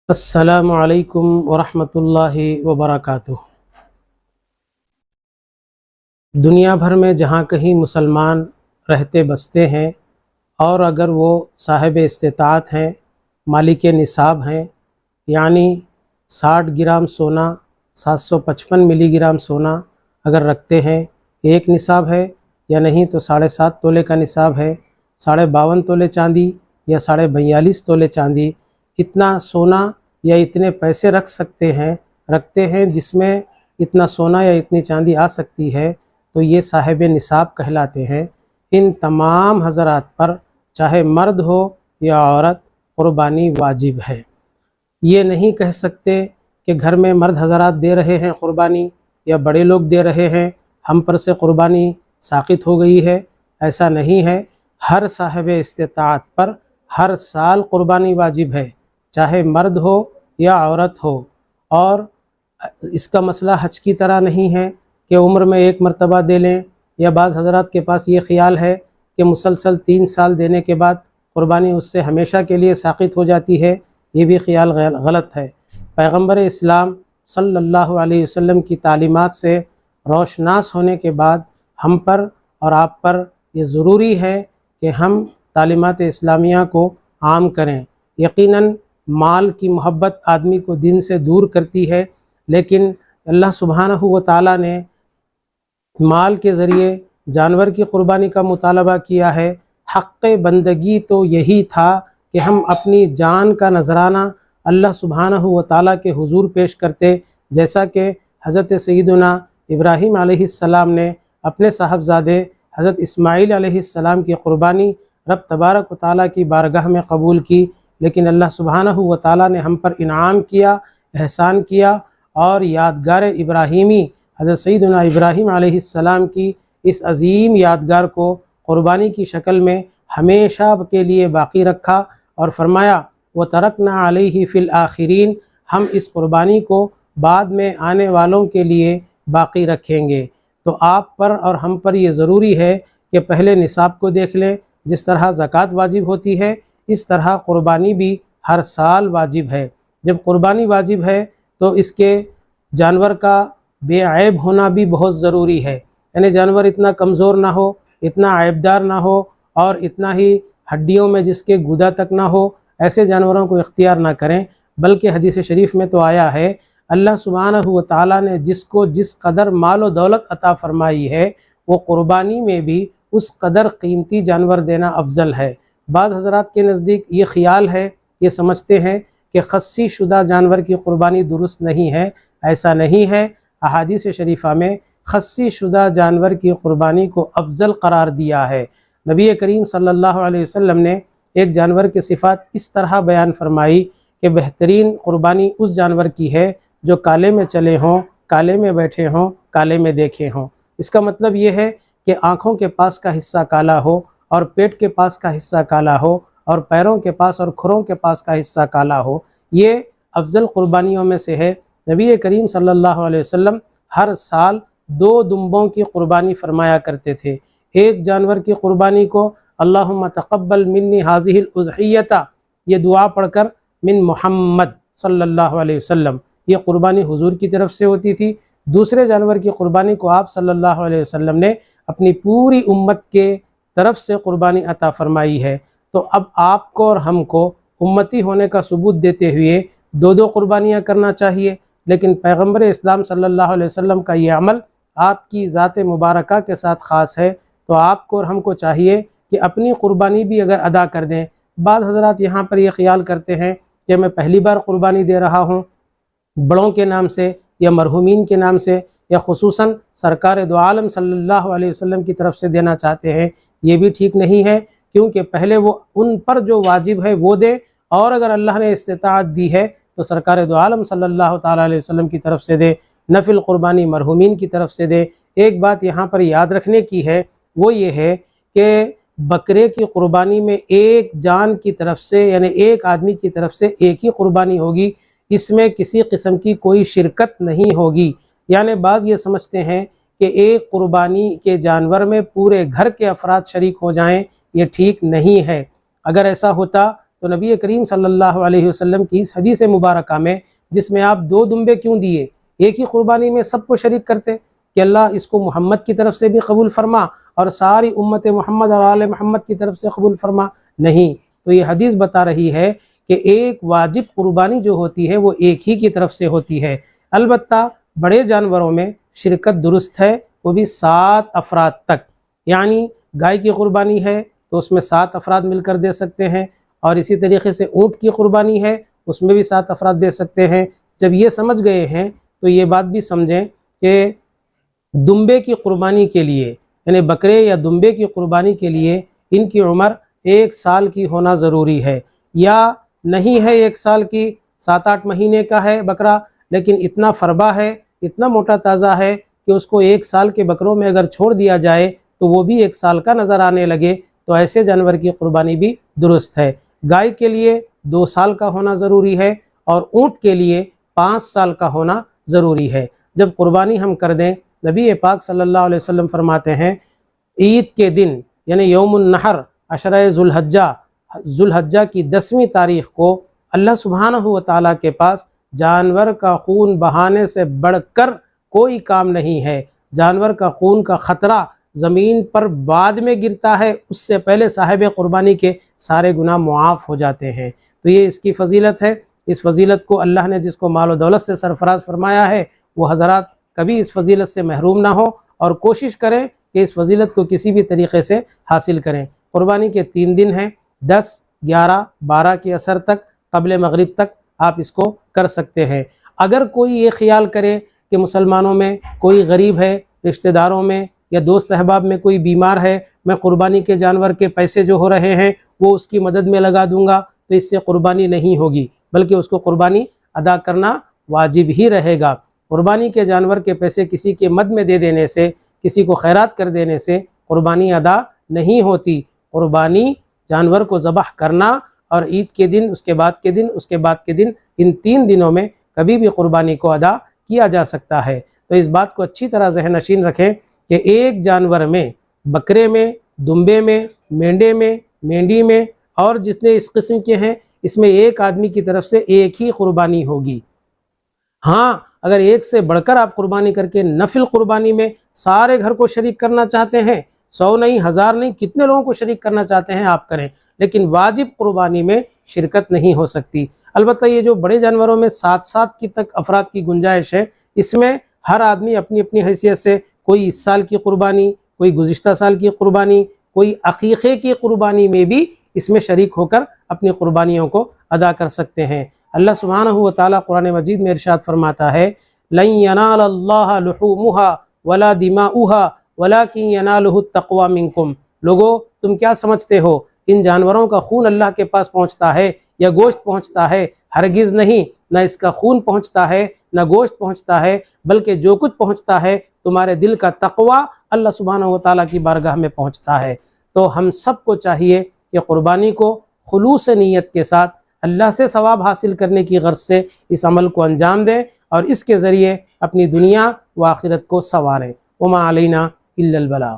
السلام علیکم ورحمۃ اللہ وبرکاتہ۔ دنیا بھر میں جہاں کہیں مسلمان رہتے بستے ہیں اور اگر وہ صاحب استطاعت ہیں، مالک نصاب ہیں، یعنی 60 گرام سونا 755 ملی گرام سونا اگر رکھتے ہیں، ایک نصاب ہے یا نہیں تو 7.5 تولے کا نصاب ہے، 52.5 تولے چاندی یا 42.5 تولے چاندی، اتنا سونا یا اتنے پیسے رکھتے ہیں جس میں اتنا سونا یا اتنی چاندی آ سکتی ہے، تو یہ صاحب نصاب کہلاتے ہیں۔ ان تمام حضرات پر چاہے مرد ہو یا عورت قربانی واجب ہے۔ یہ نہیں کہہ سکتے کہ گھر میں مرد حضرات دے رہے ہیں قربانی یا بڑے لوگ دے رہے ہیں، ہم پر سے قربانی ساقط ہو گئی ہے، ایسا نہیں ہے۔ ہر صاحب استطاعت پر ہر سال قربانی واجب ہے، چاہے مرد ہو یا عورت ہو۔ اور اس کا مسئلہ حج کی طرح نہیں ہے کہ عمر میں ایک مرتبہ دے لیں، یا بعض حضرات کے پاس یہ خیال ہے کہ مسلسل 3 سال دینے کے بعد قربانی اس سے ہمیشہ کے لیے ساقط ہو جاتی ہے، یہ بھی خیال غلط ہے۔ پیغمبر اسلام صلی اللہ علیہ وسلم کی تعلیمات سے روشناس ہونے کے بعد ہم پر اور آپ پر یہ ضروری ہے کہ ہم تعلیمات اسلامیہ کو عام کریں۔ یقیناً مال کی محبت آدمی کو دین سے دور کرتی ہے، لیکن اللہ سبحانہ و تعالیٰ نے مال کے ذریعے جانور کی قربانی کا مطالبہ کیا ہے۔ حق بندگی تو یہی تھا کہ ہم اپنی جان کا نذرانہ اللہ سبحانہ و تعالیٰ کے حضور پیش کرتے، جیسا کہ حضرت سیدنا ابراہیم علیہ السلام نے اپنے صاحبزادے حضرت اسماعیل علیہ السلام کی قربانی رب تبارک و تعالیٰ کی بارگاہ میں قبول کی، لیکن اللہ سبحانہ و تعالیٰ نے ہم پر انعام کیا، احسان کیا، اور یادگار ابراہیمی حضرت سیدنا ابراہیم علیہ السلام کی اس عظیم یادگار کو قربانی کی شکل میں ہمیشہ کے لیے باقی رکھا، اور فرمایا وَتَرَكْنَا عَلَيْهِ فِي الْآخِرِينَ، ہم اس قربانی کو بعد میں آنے والوں کے لیے باقی رکھیں گے۔ تو آپ پر اور ہم پر یہ ضروری ہے کہ پہلے نصاب کو دیکھ لیں۔ جس طرح زکوٰۃ واجب ہوتی ہے، اس طرح قربانی بھی ہر سال واجب ہے۔ جب قربانی واجب ہے تو اس کے جانور کا بے عیب ہونا بھی بہت ضروری ہے، یعنی جانور اتنا کمزور نہ ہو، اتنا عیبدار نہ ہو، اور اتنا ہی ہڈیوں میں جس کے گودا تک نہ ہو، ایسے جانوروں کو اختیار نہ کریں۔ بلکہ حدیث شریف میں تو آیا ہے، اللہ سبحانہ و تعالیٰ نے جس کو جس قدر مال و دولت عطا فرمائی ہے، وہ قربانی میں بھی اس قدر قیمتی جانور دینا افضل ہے۔ بعض حضرات کے نزدیک یہ خیال ہے، یہ سمجھتے ہیں کہ خصی شدہ جانور کی قربانی درست نہیں ہے، ایسا نہیں ہے۔ احادیث شریفہ میں خصی شدہ جانور کی قربانی کو افضل قرار دیا ہے۔ نبی کریم صلی اللہ علیہ وسلم نے ایک جانور کی صفات اس طرح بیان فرمائی کہ بہترین قربانی اس جانور کی ہے جو کالے میں چلے ہوں، کالے میں بیٹھے ہوں، کالے میں دیکھے ہوں۔ اس کا مطلب یہ ہے کہ آنکھوں کے پاس کا حصہ کالا ہو، اور پیٹ کے پاس کا حصہ کالا ہو، اور پیروں کے پاس اور کھروں کے پاس کا حصہ کالا ہو۔ یہ افضل قربانیوں میں سے ہے۔ نبی کریم صلی اللہ علیہ وسلم ہر سال 2 دمبوں کی قربانی فرمایا کرتے تھے۔ ایک جانور کی قربانی کو اللہم تقبل منی ہذہ الاضحیۃ، یہ دعا پڑھ کر من محمد صلی اللہ علیہ وسلم، یہ قربانی حضور کی طرف سے ہوتی تھی۔ دوسرے جانور کی قربانی کو آپ صلی اللہ علیہ وسلم نے اپنی پوری امت کے طرف سے قربانی عطا فرمائی ہے۔ تو اب آپ کو اور ہم کو امتی ہونے کا ثبوت دیتے ہوئے 2 قربانیاں کرنا چاہیے، لیکن پیغمبر اسلام صلی اللہ علیہ وسلم کا یہ عمل آپ کی ذات مبارکہ کے ساتھ خاص ہے، تو آپ کو اور ہم کو چاہیے کہ اپنی قربانی بھی اگر ادا کر دیں۔ بعض حضرات یہاں پر یہ خیال کرتے ہیں کہ میں پہلی بار قربانی دے رہا ہوں، بڑوں کے نام سے یا مرحومین کے نام سے، یا خصوصاً سرکار دو عالم صلی اللہ علیہ وسلم کی طرف سے دینا چاہتے ہیں۔ یہ بھی ٹھیک نہیں ہے، کیونکہ پہلے وہ ان پر جو واجب ہے وہ دے، اور اگر اللہ نے استطاعت دی ہے تو سرکار دو عالم صلی اللہ تعالیٰ علیہ وسلم کی طرف سے دے، نفل قربانی مرحومین کی طرف سے دے۔ ایک بات یہاں پر یاد رکھنے کی ہے، وہ یہ ہے کہ بکرے کی قربانی میں ایک جان کی طرف سے، یعنی ایک آدمی کی طرف سے ایک ہی قربانی ہوگی، اس میں کسی قسم کی کوئی شرکت نہیں ہوگی۔ یعنی بعض یہ سمجھتے ہیں کہ ایک قربانی کے جانور میں پورے گھر کے افراد شریک ہو جائیں، یہ ٹھیک نہیں ہے۔ اگر ایسا ہوتا تو نبی کریم صلی اللہ علیہ وسلم کی اس حدیث مبارکہ میں، جس میں آپ 2 دمبے کیوں دیے، ایک ہی قربانی میں سب کو شریک کرتے کہ اللہ اس کو محمد کی طرف سے بھی قبول فرما اور ساری امت محمد اور آل محمد کی طرف سے قبول فرما؟ نہیں، تو یہ حدیث بتا رہی ہے کہ ایک واجب قربانی جو ہوتی ہے وہ ایک ہی کی طرف سے ہوتی ہے۔ البتہ بڑے جانوروں میں شرکت درست ہے، وہ بھی 7 افراد تک، یعنی گائے کی قربانی ہے تو اس میں 7 افراد مل کر دے سکتے ہیں، اور اسی طریقے سے اونٹ کی قربانی ہے اس میں بھی 7 افراد دے سکتے ہیں۔ جب یہ سمجھ گئے ہیں تو یہ بات بھی سمجھیں کہ دمبے کی قربانی کے لیے، یعنی بکرے یا دمبے کی قربانی کے لیے ان کی عمر 1 سال کی ہونا ضروری ہے، یا نہیں ہے 1 سال کی، 7-8 مہینے کا ہے بکرا لیکن اتنا فربا ہے، اتنا موٹا تازہ ہے کہ اس کو 1 سال کے بکروں میں اگر چھوڑ دیا جائے تو وہ بھی 1 سال کا نظر آنے لگے، تو ایسے جانور کی قربانی بھی درست ہے۔ گائے کے لیے 2 سال کا ہونا ضروری ہے اور اونٹ کے لیے 5 سال کا ہونا ضروری ہے۔ جب قربانی ہم کر دیں، نبی پاک صلی اللہ علیہ وسلم فرماتے ہیں عید کے دن یعنی یوم النحر، عشرہ ذوالحجہ کی 10ویں تاریخ کو اللہ سبحانہ و تعالیٰ کے پاس جانور کا خون بہانے سے بڑھ کر کوئی کام نہیں ہے۔ جانور کا خون کا خطرہ زمین پر بعد میں گرتا ہے، اس سے پہلے صاحب قربانی کے سارے گناہ معاف ہو جاتے ہیں۔ تو یہ اس کی فضیلت ہے۔ اس فضیلت کو اللہ نے جس کو مال و دولت سے سرفراز فرمایا ہے وہ حضرات کبھی اس فضیلت سے محروم نہ ہو اور کوشش کریں کہ اس فضیلت کو کسی بھی طریقے سے حاصل کریں۔ قربانی کے 3 دن ہیں، 10، 11، 12 کے عصر تک، قبل مغرب تک آپ اس کو کر سکتے ہیں۔ اگر کوئی یہ خیال کرے کہ مسلمانوں میں کوئی غریب ہے، رشتہ داروں میں یا دوست احباب میں کوئی بیمار ہے، میں قربانی کے جانور کے پیسے جو ہو رہے ہیں وہ اس کی مدد میں لگا دوں گا، تو اس سے قربانی نہیں ہوگی، بلکہ اس کو قربانی ادا کرنا واجب ہی رہے گا۔ قربانی کے جانور کے پیسے کسی کے مد میں دے دینے سے، کسی کو خیرات کر دینے سے قربانی ادا نہیں ہوتی۔ قربانی جانور کو ذبح کرنا اور عید کے دن، اس کے بعد کے دن، اس کے بعد کے دن، ان 3 دنوں میں کبھی بھی قربانی کو ادا کیا جا سکتا ہے۔ تو اس بات کو اچھی طرح ذہن نشین رکھیں کہ ایک جانور میں، بکرے میں، دمبے میں، مینڈے میں، مینڈی میں اور جتنے اس قسم کے ہیں، اس میں ایک آدمی کی طرف سے ایک ہی قربانی ہوگی۔ ہاں، اگر ایک سے بڑھ کر آپ قربانی کر کے نفل قربانی میں سارے گھر کو شریک کرنا چاہتے ہیں، 100 نہیں، 1000 نہیں، کتنے لوگوں کو شریک کرنا چاہتے ہیں آپ کریں، لیکن واجب قربانی میں شرکت نہیں ہو سکتی۔ البتہ یہ جو بڑے جانوروں میں 7 کی تک افراد کی گنجائش ہے، اس میں ہر آدمی اپنی اپنی حیثیت سے، کوئی اس سال کی قربانی، کوئی گزشتہ سال کی قربانی، کوئی عقیقے کی قربانی میں بھی اس میں شریک ہو کر اپنی قربانیوں کو ادا کر سکتے ہیں۔ اللہ سبحانہ و تعالیٰ قرآن مجید میں ارشاد فرماتا ہے لَن يَنَالَ اللَّهَ لُحُومُهَا وَلَا دِمَاؤُهَا وَلَكِنْ يَنَالُهُ التَّقْوَى مِنْكُمْ۔ لوگو، تم کیا سمجھتے ہو ان جانوروں کا خون اللہ کے پاس پہنچتا ہے یا گوشت پہنچتا ہے؟ ہرگز نہیں، نہ اس کا خون پہنچتا ہے نہ گوشت پہنچتا ہے، بلکہ جو کچھ پہنچتا ہے تمہارے دل کا تقوی اللہ سبحانہ و تعالیٰ کی بارگاہ میں پہنچتا ہے۔ تو ہم سب کو چاہیے کہ قربانی کو خلوص نیت کے ساتھ اللہ سے ثواب حاصل کرنے کی غرض سے اس عمل کو انجام دیں اور اس کے ذریعے اپنی دنیا و آخرت کو سنواریں۔ وما علینا الا البلاغ۔